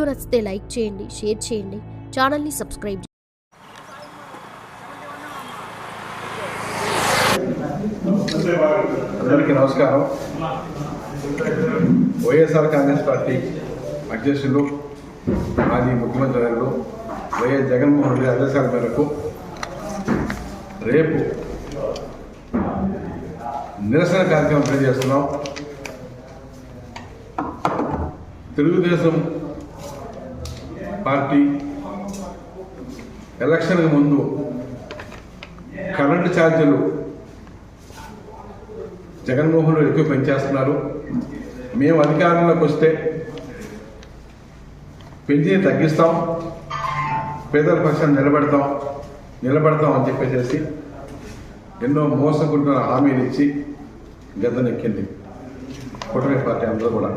Video నచ్చితే like చేయండి, share చేయండి, ఛానల్ని సబ్స్క్రైబ్ చేయండి. అందరికీ నమస్కారం. వైఎస్ఆర్ కాంగ్రెస్ పార్టీ అధ్యక్షులు మాజీ ముఖ్యమంత్రి వర్యులు వైఎస్ జగన్మోహన్ రెడ్డి ఆదేశాల మేరకు రేపు నిరసన కార్యక్రమం తెలియజేస్తున్నాం. తెలుగుదేశం పార్టీ ఎలక్షన్కి ముందు కరెంటు ఛార్జీలు జగన్మోహన్ రెడ్డి ఎక్కువ పెంచేస్తున్నారు. మేము అధికారంలోకి వస్తే పెంచి తగ్గిస్తాం, పేదల పక్షాన్ని నిలబడతాం అని చెప్పేసి ఎన్నో మోసకుంటున్న హామీలు ఇచ్చి గద్దెనెక్కింది కూటమి పార్టీ అందరూ కూడా.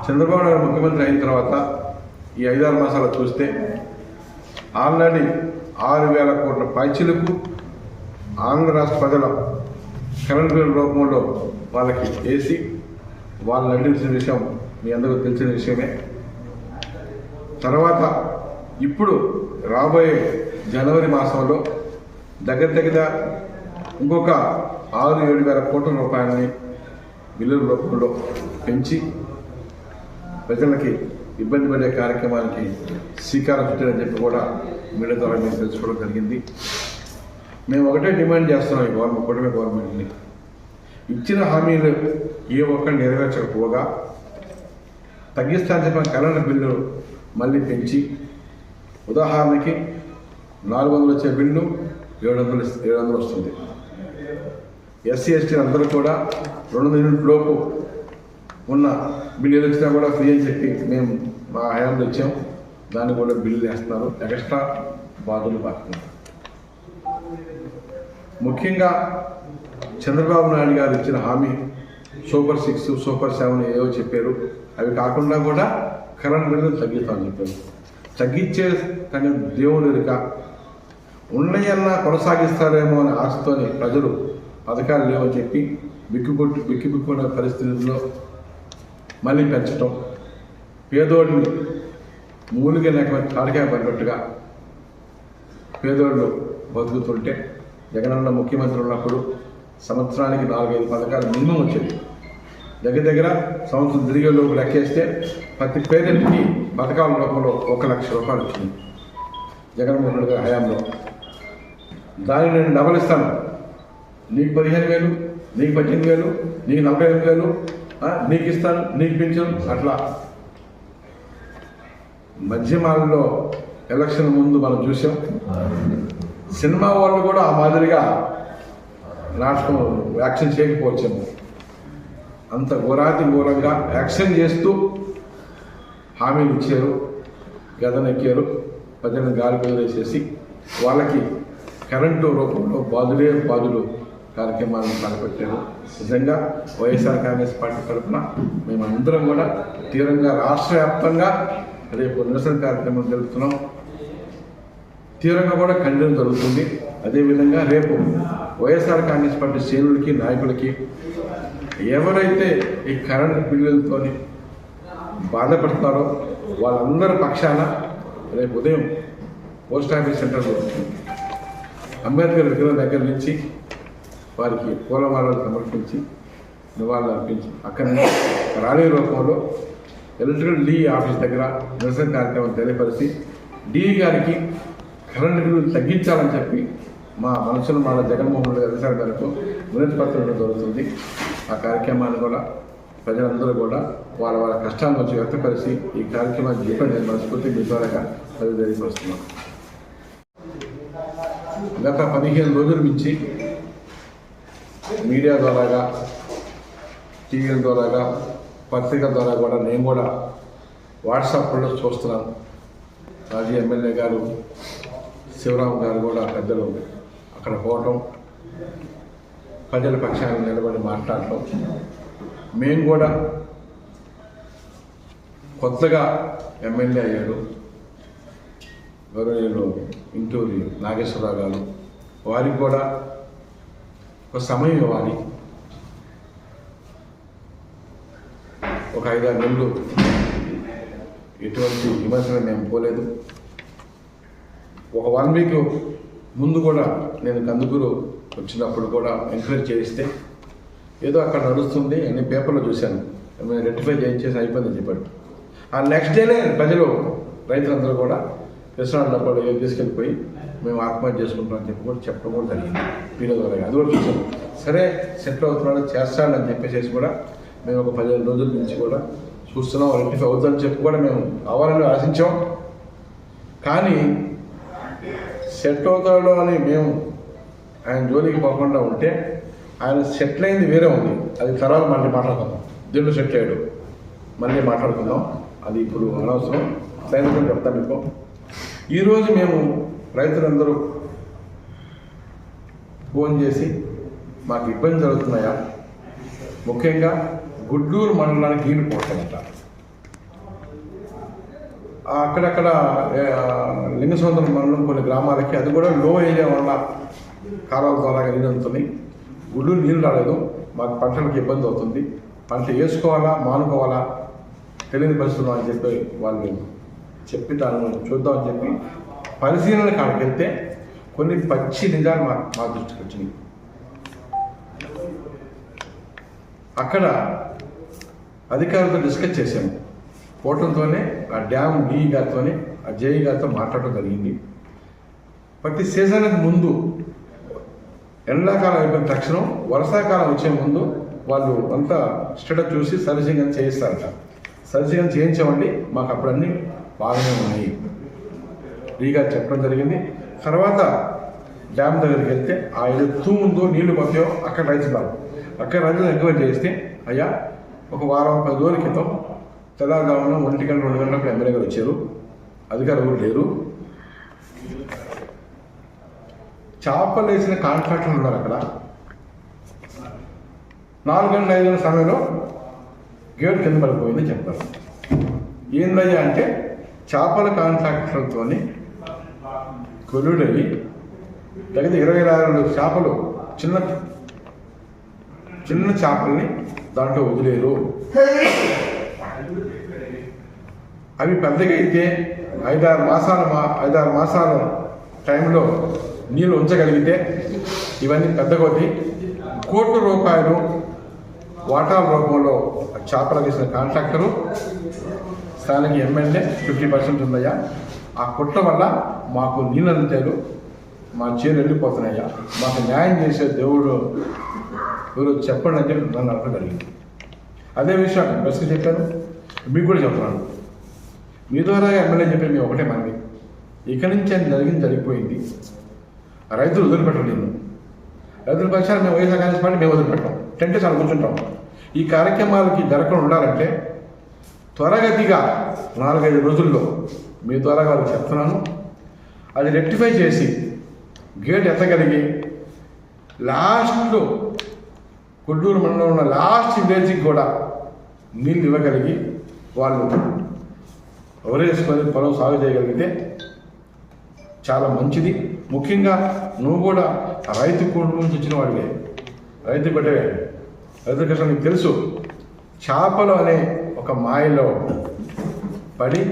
చంద్రబాబు నాయుడు ముఖ్యమంత్రి అయిన తర్వాత ఈ 5-6 మాసాలు చూస్తే ఆల్రెడీ 6,000 కోట్ల పైచిలకు ఆంధ్ర రాష్ట్ర ప్రజల కరెంటు బిల్లు రూపంలో వాళ్ళకి వేసి వాళ్ళు నడిచిన విషయం మీ అందరికీ తెలిసిన విషయమే. తర్వాత ఇప్పుడు రాబోయే జనవరి మాసంలో దగ్గర ఇంకొక 6-7 వేల కోట్ల రూపాయలని బిల్లుల రూపంలో పెంచి ప్రజలకి ఇబ్బంది పడే కార్యక్రమానికి శ్రీకారం చుట్టారని చెప్పి కూడా మీడియా ద్వారా మేము తెలుసుకోవడం జరిగింది. మేము ఒకటే డిమాండ్ చేస్తున్నాం ఈ కూటమి గవర్నమెంట్ని. ఇచ్చిన హామీలు ఏ ఒక్కరు నెరవేర్చకపోగా తగ్గిస్తానని చెప్పిన కరెంటు బిల్లు మళ్ళీ పెంచి, ఉదాహరణకి 400 వచ్చే బిల్లు 700 వస్తుంది. ఎస్సీ ఎస్టీ అందరూ కూడా 200 యూనిట్ల లోపు ఉన్న బిల్లులు వచ్చినా కూడా ఫ్రీ అని చెప్పి మేము మా హయాంలో ఇచ్చాం. దాన్ని కూడా బిల్లులు వేస్తున్నారు, ఎక్స్ట్రా బాధలు పారుతున్నారు. ముఖ్యంగా చంద్రబాబు నాయుడు గారు ఇచ్చిన హామీ సూపర్ 6, సూపర్ 7 ఏవో చెప్పారు. అవి కాకుండా కూడా కరెంట్ బిల్లు తగ్గిస్తామని చెప్పారు. తగ్గించే కానీ దేవుడు ఎరుక ఉన్నాయన్నా కొనసాగిస్తారేమో అనే ఆశతోని ప్రజలు పథకాలు లేవని చెప్పి బిక్కుబిక్కున్న పరిస్థితుల్లో మళ్ళీ పెంచటం, పేదోడిని మూలిగా లేకపోతే తాడికాయ పడినట్టుగా పేదోళ్ళు బతుకుతుంటే జగనన్న ముఖ్యమంత్రి ఉన్నప్పుడు సంవత్సరానికి 4-5 పథకాలు మినిమం వచ్చేది. దగ్గర సంవత్సరం తిరిగే లోపు లెక్కేస్తే ప్రతి పేరెంట్కి పథకాల రూపంలో 1 లక్ష రూపాయలు వచ్చింది జగన్మోహన్ రెడ్డి గారి హయాంలో. దాన్ని నేను డబల్ ఇస్తాను, నీకు 15,000, నీకు 18,000, నీకు 45,000, నీకు ఇస్తాను, నీకు పెంచాను. అట్లా మధ్యమాలలో ఎలక్షన్ ముందు మనం చూసాం. సినిమా వాళ్ళు కూడా ఆ మాదిరిగా నాటకం యాక్షన్ చేయకపోవచ్చాము. అంత ఘోరంగా యాక్షన్ చేస్తూ హామీలు ఇచ్చారు, గదనెక్కారు, ప్రజలను గాలి వదిలేసేసి వాళ్ళకి కరెంటు రూపంలో బాధులు కార్యక్రమాలను తలపెట్టారు. నిజంగా వైఎస్ఆర్ కాంగ్రెస్ పార్టీ తరఫున మేమందరం కూడా తీవ్రంగా రాష్ట్ర వ్యాప్తంగా రేపు నిరసన కార్యక్రమం జరుపుతున్నాం. తీవ్రంగా కూడా ఖండన జరుగుతుంది. అదేవిధంగా రేపు వైఎస్ఆర్ కాంగ్రెస్ పార్టీ శ్రేణులకి, నాయకులకి ఎవరైతే ఈ కరెంటు బిల్లులతో బాధపడుతున్నారో వాళ్ళందరి పక్షాన రేపు ఉదయం పోస్ట్ ఆఫీస్ సెంటర్లో అంబేద్కర్ విగ్రహం దగ్గర నుంచి వారికి పూలమాలలు సమర్పించి నివాళులు అర్పించి అక్కడి నుంచి ర్యాలీ రూపంలో ఎలక్ట్రికల్ డి ఆఫీస్ దగ్గర నిరసన కార్యక్రమం తెలియపరిచి డి గారికి కరెంటు బిల్లులు తగ్గించాలని చెప్పి మా మనసును మన జగన్మోహన్ రెడ్డి అధికారుల మేరకు వినతి పత్రం జరుగుతుంది. ఆ కార్యక్రమాన్ని కూడా ప్రజలందరూ కూడా వాళ్ళ కష్టాన్ని వచ్చి వ్యక్తపరిచి ఈ కార్యక్రమాన్ని చెప్పండి నేను మనస్ఫూర్తి మీ ద్వారా తెలియపరుస్తున్నాం. గత 15 రోజుల నుంచి మీడియా ద్వారాగా, టీవీల ద్వారాగా, పత్రికల ద్వారా కూడా నేను కూడా వాట్సాప్లో చూస్తున్నాను. మాజీ ఎమ్మెల్యే గారు శివరామ్ గారు కూడా పెద్దలు అక్కడ పోవటం, ప్రజల పక్షాన్ని నిలబడి మాట్లాడటం. మేము కూడా కొత్తగా ఎమ్మెల్యే అయ్యాడు గౌరవనీయులు ఇంటూరి నాగేశ్వరరావు గారు, వారికి కూడా ఒక సమయం ఇవ్వాలి. ఒక 5-6 నెలలు ఎటువంటి విమర్శలు మేము పోలేదు. ఒక 1 వీక్ ముందు కూడా నేను కందుకూరు వచ్చినప్పుడు కూడా ఎంక్వైరీ చేయిస్తే ఏదో అక్కడ నడుస్తుంది అన్ని పేపర్లో చూశాను, మేము రెక్టిఫై చేయించేసి అయిపోయిందని చెప్పాడు. ఆ నెక్స్ట్ డేనే ప్రజలు రైతులందరూ కూడా కృష్ణా డబ్బాలు తీసుకెళ్ళిపోయి మేము ఆత్మహత్య చేసుకుంటాం అని చెప్పి కూడా చెప్పడం కూడా జరిగింది వీడియో ద్వారా. అది కూడా చూసాం. సరే సెటిల్ అవుతున్నాడు చేస్తాడని చెప్పేసి కూడా మేము ఒక 15 రోజుల నుంచి కూడా చూస్తున్నాం, రెక్టిఫై అవుతుందని చెప్పి కూడా మేము అవ్వాలని ఆశించాం. కానీ సెట్ అవుతాడో అని మేము ఆయన జోలికి పోకుండా ఉంటే ఆయన సెటిల్ అయింది వేరే ఉంది, అది తర్వాత మళ్ళీ మాట్లాడుకుందాం. దీంట్లో సెటిల్ అయ్యాడు మళ్ళీ మాట్లాడుకుందాం, అది ఇప్పుడు అనవసరం. సైనికులు చెప్తాను మీకు. ఈరోజు మేము రైతులందరూ ఫోన్ చేసి మాకు ఇబ్బంది జరుగుతున్నాయా, ముఖ్యంగా గుడ్లూరు మండలానికి నీళ్లు పోతాయంట. అక్కడక్కడ లింగసముద్రం మండలం కొన్ని గ్రామాలకి అది కూడా లో ఏరియా వల్ల కాలువల ద్వారా నీళ్ళు అందుతున్నాయి. గుడ్లూరు నీళ్ళు రాలేదు, మాకు పంటలకు ఇబ్బంది అవుతుంది, పంట వేసుకోవాలా మానుకోవాలా తెలియని పరిస్థితులు అని చెప్పి వాళ్ళు చెప్పి దాన్ని చూద్దామని చెప్పి పరిశీలన కాడికి వెళ్తే కొన్ని పచ్చి నిజాలు మా దృష్టికి వచ్చినాయి. అక్కడ అధికారులతో డిస్కస్ చేశాము. పోవటంతోనే ఆ డ్యామ్ డిఈ గారితోనే ఆ జేఈ గారితో మాట్లాడటం జరిగింది. ప్రతి సీజన్కి ముందు ఎండాకాలం అయిపోయిన తక్షణం వర్షాకాలం వచ్చే ముందు వాళ్ళు అంతా స్టేటస్ చూసి సర్వీసింగ్ అని చేయిస్తారట. సర్వీసింగ్ అని చేయించామండి, మాకు అప్పుడన్నీ బాగానే ఉన్నాయి డిఈ గారు చెప్పడం జరిగింది. తర్వాత డ్యామ్ దగ్గరికి వెళ్తే ఆ ఎత్తు ముందు నీళ్లు పోతాయో అక్కడ రైతులు ఎంక్వైరీ చేస్తే అయ్యా ఒక వారం 10 రోజుల క్రితం తెలంగాణలో 1 గంట 2 గంటలకు ఎమ్మెల్యే గారు వచ్చారు, అధికారులు కూడా లేరు, చేపలు వేసిన కాంట్రాక్టర్లు ఉన్నారు అక్కడ. 4 గంటల 5 గంటల సమయంలో గేట్ కింద పడిపోయింది చెప్పారు. ఏందయ్యా అంటే చేపల కాంట్రాక్టర్లతో కొలుడయి దగ్గర 26 చేపలు చిన్న చేపల్ని దాంట్లో వదిలేరు. అవి పెద్దగా అయితే 5-6 మాసాల టైంలో నీళ్ళు ఉంచగలిగితే ఇవన్నీ పెద్దగా అవుతాయి. కోట్ల రూపాయలు వాటాల రూపంలో చేపలకు ఇచ్చిన కాంట్రాక్టరు స్థానిక ఎమ్మెల్యే 50% ఉందయ్యా. ఆ కుట్ర వల్ల మాకు నీళ్ళు అందుతారు, మా చేరు వెళ్ళిపోతున్నాయ్యా, మాకు న్యాయం చేసే దేవుడు ఎవరు చెప్పండి అని చెప్పి నన్ను అడగడం జరిగింది. అదే విషయం ప్రెస్కి చెప్పాను, మీకు కూడా చెప్తున్నాను. మీ ద్వారా ఎమ్మెల్యే చెప్పి మేము ఒకటే మనవి, ఇక్కడి నుంచి అది జరిగిపోయింది. రైతులు వదిలిపెట్టం, నేను రైతుల పక్షాలు మేము వైఎస్ఆర్ కాంగ్రెస్ పార్టీ మేము వదిలిపెట్టాం, టెంట్ చాలా కూర్చుంటాం. ఈ కార్యక్రమాలకి జరగకుండా ఉండాలంటే త్వరగతిగా 4-5 రోజుల్లో మీ ద్వారా వాళ్ళకి చెప్తున్నాను, అది రెక్టిఫై చేసి గేట్ ఎత్తగలిగి లాస్ట్లో గుడ్లూరు మండలంలో ఉన్న లాస్ట్ విలేజ్కి కూడా నీళ్ళు ఇవ్వగలిగి వాళ్ళు ఎవరేసుకొని పొలం సాగు చేయగలిగితే చాలా మంచిది. ముఖ్యంగా నువ్వు కూడా రైతు కుటుంబం నుంచి వచ్చిన వాడివే, రైతు బిడ్డవే, రైతు కష్టం నీకు తెలుసు. చేపలు అనే ఒక మాయలో పడి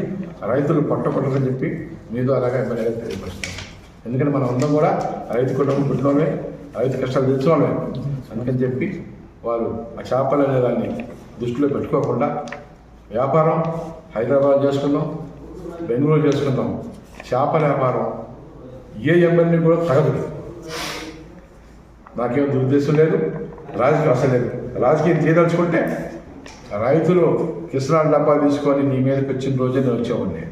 రైతులు పట్టకూడదని చెప్పి మీతో అలాగే ఎమ్మెల్యేగా తెలియపరుస్తున్నాం. ఎందుకంటే మనం అందరం కూడా రైతు కుటుంబం పుట్టినోమే, రైతు కష్టాలు తెచ్చుకోమే. అందుకని చెప్పి వాళ్ళు ఆ చేపలు అనే దాన్ని దృష్టిలో పెట్టుకోకుండా వ్యాపారం హైదరాబాద్ చేసుకుందాం, బెంగళూరు చేసుకుందాం, చేపల వ్యాపారం ఏ ఎమ్మెల్యే కూడా తగదు. నాకేం దురుద్దేశం లేదు, రాజకీయం అసలు లేదు. రాజకీయం చేయదలుచుకుంటే రైతులు కిసాన్ డబ్బా తీసుకొని నీ మీదకి వచ్చిన రోజే నేను వచ్చేవాడిని.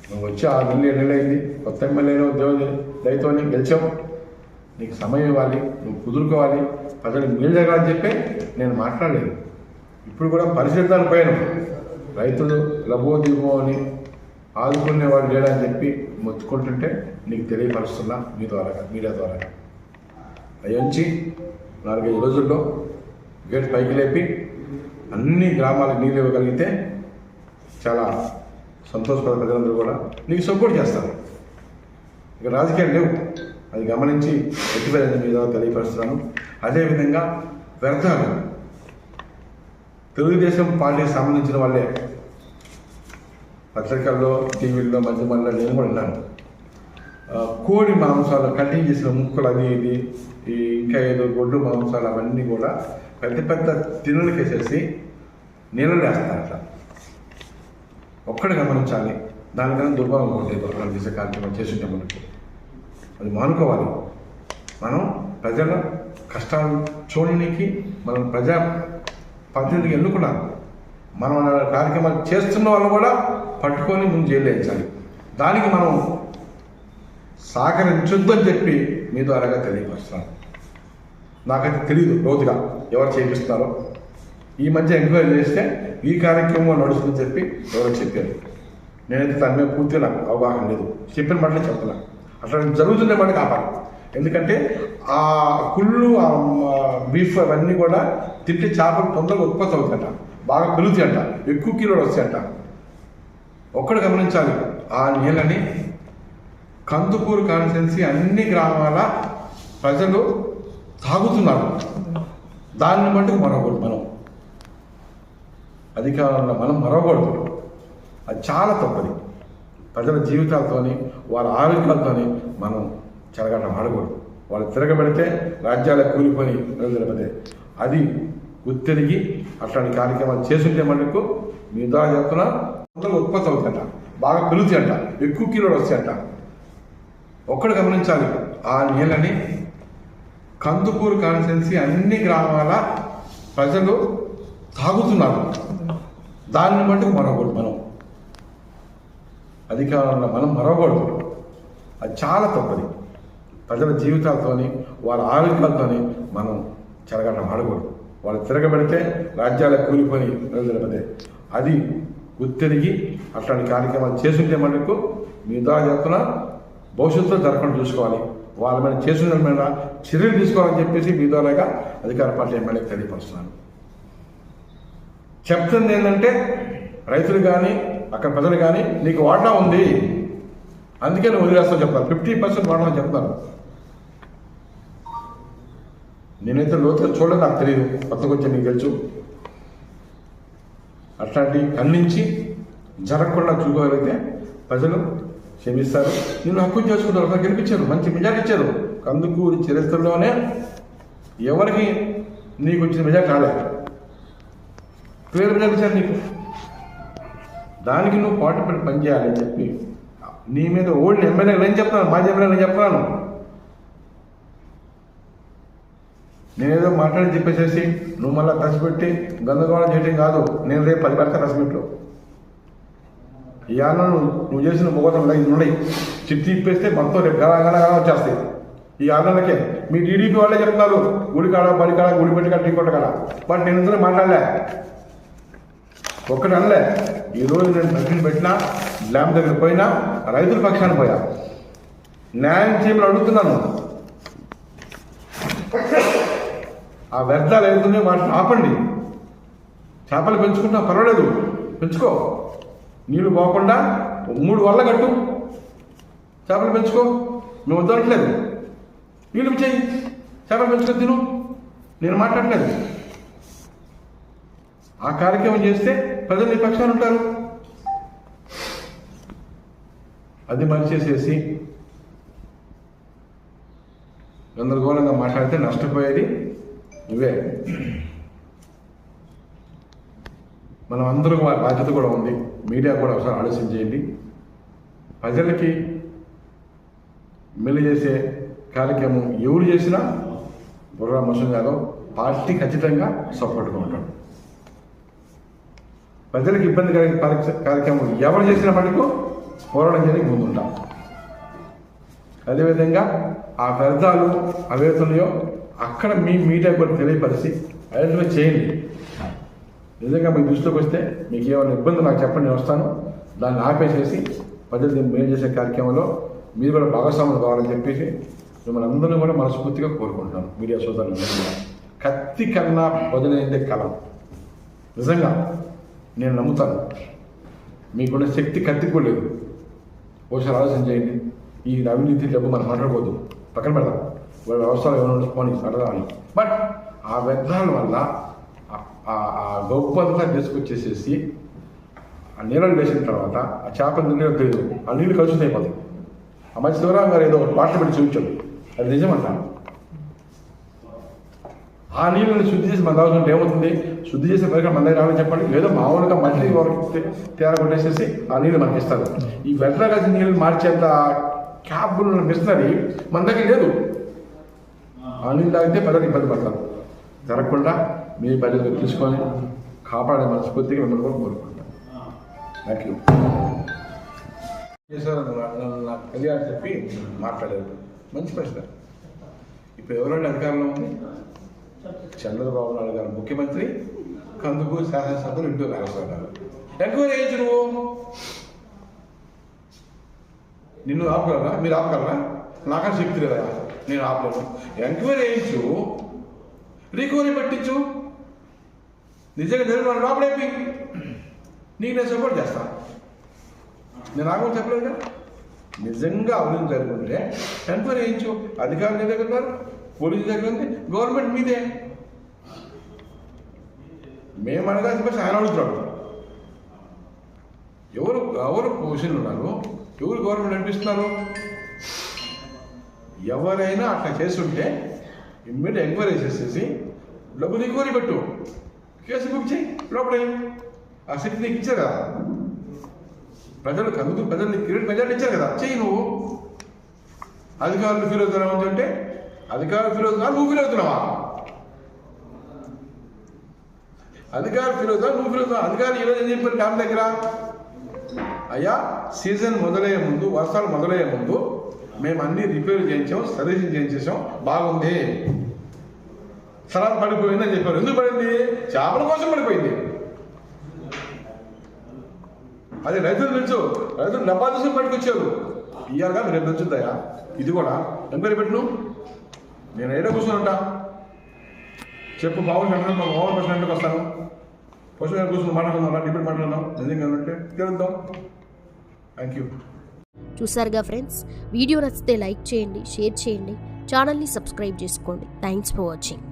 నువ్వు వచ్చి 6 నెలలు అయింది, కొత్త ఎమ్మెల్యేలో దేవుని దయతోని గెలిచావు, నీకు సమయం ఇవ్వాలి, నువ్వు కుదురుకోవాలి, ప్రజలకు మేలు జరగాలని చెప్పి నేను మాట్లాడలేదు. ఇప్పుడు కూడా పరిశీలన పోయాను, రైతులు లబో దిగో అని ఆదుకునేవాడు లేడని చెప్పి మొత్తుకుంటుంటే నీకు తెలియపరుస్తున్నా మీ ద్వారా, మీడియా ద్వారా. అయ్యించి 4-5 రోజుల్లో గేట్ పైకి లేపి అన్ని గ్రామాలకు నీళ్ళు ఇవ్వగలిగితే చాలా సంతోషపడే ప్రజలందరూ కూడా నీకు సపోర్ట్ చేస్తారు. ఇక రాజకీయాలు లేవు, అది గమనించి ఎట్టిపోయింది మీద తెలియపరుస్తున్నాను. అదేవిధంగా వ్యర్థాలు తెలుగుదేశం పార్టీకి సంబంధించిన వాళ్ళే పత్రికల్లో, టీవీల్లో, మధ్యమల్లో నేను కూడా విన్నాను. కోడి మాంసాలు కటింగ్ చేసిన ముక్కలు అది ఇది ఇంకా ఏదో గొడ్డు మాంసాలు అవన్నీ కూడా పెద్ద పెద్ద తిన్నులకి వేసేసి నీళ్ళలో వేస్తారట. ఒక్కడు గమనించాలి, దానికన్నా దుర్భావం ఉండేది ఒకళ్ళు చేసే కార్యక్రమం చేస్తుంటే మనకు అది మానుకోవాలి. మనం ప్రజల కష్టాలు చూడడానికి మనం ప్రజా ప్రతినిధికి ఎన్నుకున్నాను. మనం కార్యక్రమాలు చేస్తున్న వాళ్ళు కూడా పట్టుకొని ముందు జైలు వేయించాలి. దానికి మనం సహకరించొద్దని చెప్పి మీ ద్వారాగా తెలియపరుస్తున్నాను. నాకైతే తెలియదు లోతుగా ఎవరు చేపిస్తున్నారో. ఈ మధ్య ఎంక్వైరీ చేస్తే ఈ కార్యక్రమం నడుస్తుందని చెప్పి ఎవరో చెప్పారు. నేనైతే దాని మీద పూర్తిగా నాకు అవగాహన లేదు. చెప్పిన మాటలే చెప్తున్నా. అట్లా జరుగుతుండే మాట కాపాలి. ఎందుకంటే ఆ కుళ్ళు, ఆ బీఫ్ అవన్నీ కూడా తింటే చేపలు తొందరగా ఉత్పత్తి అవుతాయంట, బాగా పెరుగుతాయంట, ఎక్కువ కిలోలు వస్తాయంట. ఒక్కడు గమనించాలి, ఆ నీళ్ళని కందుకూరు కాన్స్టిట్యున్సీ అన్ని గ్రామాల ప్రజలు తాగుతున్నారు. దాన్ని మటుకు మరవకూడదు. మనం అధికారంలో మనం మరవకూడదు. అది చాలా తప్పది. ప్రజల జీవితాలతోని, వారి ఆరోగ్యాలతోని మనం చెలగాటం ఆడకూడదు. వాళ్ళు తిరగబెడితే రాజ్యాలకు కూలిపోయి నిలబడితే అది గుర్తిరిగి అట్లాంటి కార్యక్రమాలు చేస్తుంటే మనకు మీ ద్వారా చెప్తున్నా తొందరగా ఉత్పత్తి అవుతాయంట, బాగా పెరుగుతాయంట, ఎక్కువ కిలోలు వస్తాయంట. ఒక్కడు గమనించాలి, ఆ నీళ్ళని కందుకూరు కాన్స్టిట్యున్సీ అన్ని గ్రామాల ప్రజలు తాగుతున్నారు. దాన్ని మటుకు మరవకూడదు. మనం అధికారంలో మనం మరవకూడదు. అది చాలా తప్పది. ప్రజల జీవితాలతోని, వారి ఆరోగ్యాలతోని మనం చెలగాటం ఆడకూడదు. వాళ్ళు తిరగబెడితే రాజ్యాలకు కూలిపోయి నిలబడితే అది గుర్తిరిగి అట్లాంటి కార్యక్రమాలు చేస్తుంటే మనకు మీ ద్వారా చెప్తున్నా భవిష్యత్తులో జరగకుండా చూసుకోవాలి. వాళ్ళ మీద చేసిన మీద చర్యలు తీసుకోవాలని చెప్పేసి మీ ద్వారాగా అధికార పార్టీ ఎమ్మెల్యేకి తెలియపరుస్తున్నాను. చెప్తుంది ఏంటంటే రైతులు కానీ అక్కడ ప్రజలు కానీ నీకు వాటా ఉంది, అందుకే నువ్వు వదిలేస్తావు చెప్తాను. 50% వాటా చెప్తాను. నేనైతే లోతుగా చూడలేదు, నాకు తెలియదు. కొత్తగా వచ్చి నీకు తెలుసు. అట్లాంటివి ఖండించి జరగకుండా చూడగలిగితే ప్రజలు క్షమిస్తారు. నేను హక్కు చేసుకుంటారు. ఒకరు గెలిపించారు, మంచి మెజార్టీ ఇచ్చారు. కందుకూరు చరిత్రలోనే ఎవరికి నీకు వచ్చిన మెజార్టీ రాలేదు. పేరు మెజార్టీ ఇచ్చారు నీకు. దానికి నువ్వు పాటు పెట్టి పనిచేయాలని చెప్పి నీ మీద ఓల్డ్ ఎమ్మెల్యేలు ఏం చెప్తున్నాను, మాజీ ఎమ్మెల్యేలు ఏం చెప్తున్నాను. నేనేదో మాట్లాడి చెప్పేసేసి నువ్వు మళ్ళీ కసిపెట్టి గందరగోళం చేయటం కాదు. నేను రేపు 10 పెడతా కసిపెట్లు. ఈ ఆనందం నువ్వు చేసిన ముఖం ఉన్నాయి చిట్టి ఇప్పేస్తే మొత్తం రేపు గలా వచ్చేస్తాయి. ఈ ఆనందకే మీ టీడీపీ వాళ్ళే చెప్తున్నారు గుడికాడ, బడికాడ, గుడి పెట్టుకాడ, టీ కొట్టకాడ. బట్ నేను ఇందులో మాట్లాడలే, ఒక్కటి అనలే. ఈరోజు నేను ప్రశ్న పెట్టినా, ల్యాంప్ దగ్గర పోయినా, రైతుల పక్షాన్ని పోయా, న్యాయం చేయమని అడుగుతున్నాను. ఆ వ్యర్థాలు ఏదైతున్నాయో వాటిని ఆపండి. చేపలు పెంచుకుంటా పర్వాలేదు, పెంచుకో. నీళ్ళు పోకుండా 3 వల్ల కట్టు, చేపలు పెంచుకో. మేము వద్దనట్లేదు, నీళ్ళు చేయి, చేపలు పెంచుకో, తిను. నేను మాట్లాడలేదు. ఆ కార్యక్రమం చేస్తే ప్రజలు నీ పక్షాన్ని ఉంటారు. అది మరిచేసేసి గందరగోళంగా మాట్లాడితే నష్టపోయేది నువ్వే. మనం అందరూ బాధ్యత కూడా ఉంది. మీడియా కూడా ఒకసారి ఆలోచన చేయండి. ప్రజలకి మెల్లి చేసే కార్యక్రమం ఎవరు చేసినా బుర్రా మోషన్ యాదవ్ పార్టీ ఖచ్చితంగా సపోర్ట్గా ఉంటాడు. ప్రజలకు ఇబ్బంది కలిగే కార్యక్రమం ఎవరు చేసినా మటుకు పోరాటం చేయడానికి ముందుంటాం. అదేవిధంగా ఆ వ్యర్థాలు అవేతున్నాయో అక్కడ మీ మీడియా కూడా తెలియపరిచి ఐడెంటిఫై చేయండి. నిజంగా మీ దృష్టిలోకి వస్తే మీకు ఏమైనా ఇబ్బంది నాకు చెప్పండి, నేను వస్తాను. దాన్ని ఆపేసేసి ప్రజలు మేలు చేసే కార్యక్రమంలో మీరు కూడా భాగస్వాములు కావాలని చెప్పేసి మిమ్మల్ని అందరినీ కూడా మనస్ఫూర్తిగా కోరుకుంటున్నాను. మీడియా సోదరులు కూడా కత్తి కన్నా వదిలేదే కలం. నిజంగా నేను నమ్ముతాను. మీకున్న శక్తి కత్తికి కూడా లేదు. ఒకసారి ఆలోచన చేయండి. ఈ అవినీతి డబ్బు మనం మాట్లాడకూడదు, పక్కన పెడదాం. వాళ్ళ అవసరాలు ఏమైనా పోనీ అడగాలి. బట్ ఆ వ్యర్థాల వల్ల ఆ గొప్పంతా తీసుకొచ్చేసేసి ఆ నీళ్ళని వేసిన తర్వాత ఆ చేపలు నీళ్ళు తెలియదు, ఆ నీళ్ళు కలుషితం అయిపోతాయి. ఆ మధ్య శివరాం గారు ఏదో ఒక పాటలు పెట్టి చూపించాడు, అది నిజమంట. ఆ నీళ్ళని శుద్ధి చేసి మన తాగుతుంటే ఏమవుతుంది? శుద్ధి చేసే పరికరం మన దగ్గర రావాలని చెప్పండి. ఏదో మామూలుగా మళ్ళీ తేడా కొట్టేసేసి ఆ నీళ్ళు మనకి ఇస్తారు. ఈ వెట్లా కలిసి నీళ్ళు మార్చేంత క్యాబుల్ మిషనరీ మన దగ్గర లేదు. ఆ నీళ్ళు తాగితే ప్రజలు ఇబ్బంది పడతారు. జరగకుండా మీ బాధ్యతలు తీసుకొని కాపాడే మనస్ఫూర్తిగా మిమ్మల్ని కూడా కోరుకుంటాం. Thank you. నాకు తెలియాలని చెప్పి మాట్లాడారు. మంచి ప్రశ్న. ఇప్పుడు ఎవరంటే అధికారంలో ఉంది? చంద్రబాబు నాయుడు గారు ముఖ్యమంత్రి, కందుకూరు శాసనసభ్యులు ఇంటూ నాగేశ్వరరావు. ఎంక్వైరీ చేయించు నువ్వు. నిన్ను ఆపగలరా? మీరు ఆపగలరా? నాకన్నా శక్తి లేదా? నేను ఆపలేను. ఎంక్వైరీ చేయించు, రికవరీ పెట్టించు. నిజంగా జరిగిన లోపలేపి నీకు నేను సపోర్ట్ చేస్తాను. నేను ఆగమని చెప్పలేదు కదా. నిజంగా అవినీతి జరుగుతుంటే ఎంక్వైరీ చేయించు. అధికారులు నీ దగ్గర ఉన్నారు, పోలీసు దగ్గర ఉంది, గవర్నమెంట్ మీదే. మేము అడగాల్సిన ప్రశ్న ఆయన అడుగుతున్నాడు. ఎవరు పొజిషన్లు ఉన్నారు, ఎవరు గవర్నమెంట్ నడిపిస్తున్నారు? ఎవరైనా అట్లా చేస్తుంటే ఇమ్మీడియట్ ఎంక్వైరీ చేసేసి డబ్బు రికవరీ పెట్టు, కేసు బుక్ చేయి, లోపల ఆ శక్తి నీకు ఇచ్చారు కదా. ప్రజలు కందుకు ప్రజలు నీకు క్రెడిట్ మెజారిటీ ఇచ్చారు కదా, చెయ్యి నువ్వు. అధికారులు ఫీల్ అవుతున్నావు అంటే అధికారులు ఫీల్ అవుతున్నా, నువ్వు ఫీల్ అవుతున్నావా? అధికారులు ఫీల్ అవుతున్నా, నువ్వు ఫీల్ అవుతున్నావు. అధికారులు ఈరోజు ఏం చెప్పారు డ్యామ్ దగ్గర? అయ్యా, సీజన్ మొదలయ్యే ముందు, వర్షాలు మొదలయ్యే ముందు మేము అన్ని రిపేర్ చేయించాం, సర్వీసింగ్ చేయించేసాం, బాగుంది. తర్వాత పడిపోయిందని చెప్పారు. ఎందుకు పడింది? చేపల కోసం పడిపోయింది. అది రైతులు తెలుసు. రైతులు డబ్బా చూసి పట్టుకొచ్చారు. ఇయ్యాలిగా మీరు రేపు తెలుసుద్దాయా? ఇది కూడా ఎంక్వైరీ పెట్టు. నేను ఏడో కూర్చొని ఉంటా. చెప్పు, మామూలు ప్రెసిడెంట్కి వస్తాను. ప్రెసిడెంట్ కూర్చొని మాట్లాడుకుందాం, డిబేట్ మాట్లాడదాం. నిజంగా అంటే తెలుద్దాం. Thank you. చూసారుగా ఫ్రెండ్స్, వీడియో నచ్చితే లైక్ చేయండి, షేర్ చేయండి, ఛానల్ని సబ్స్క్రైబ్ చేసుకోండి. Thanks for watching.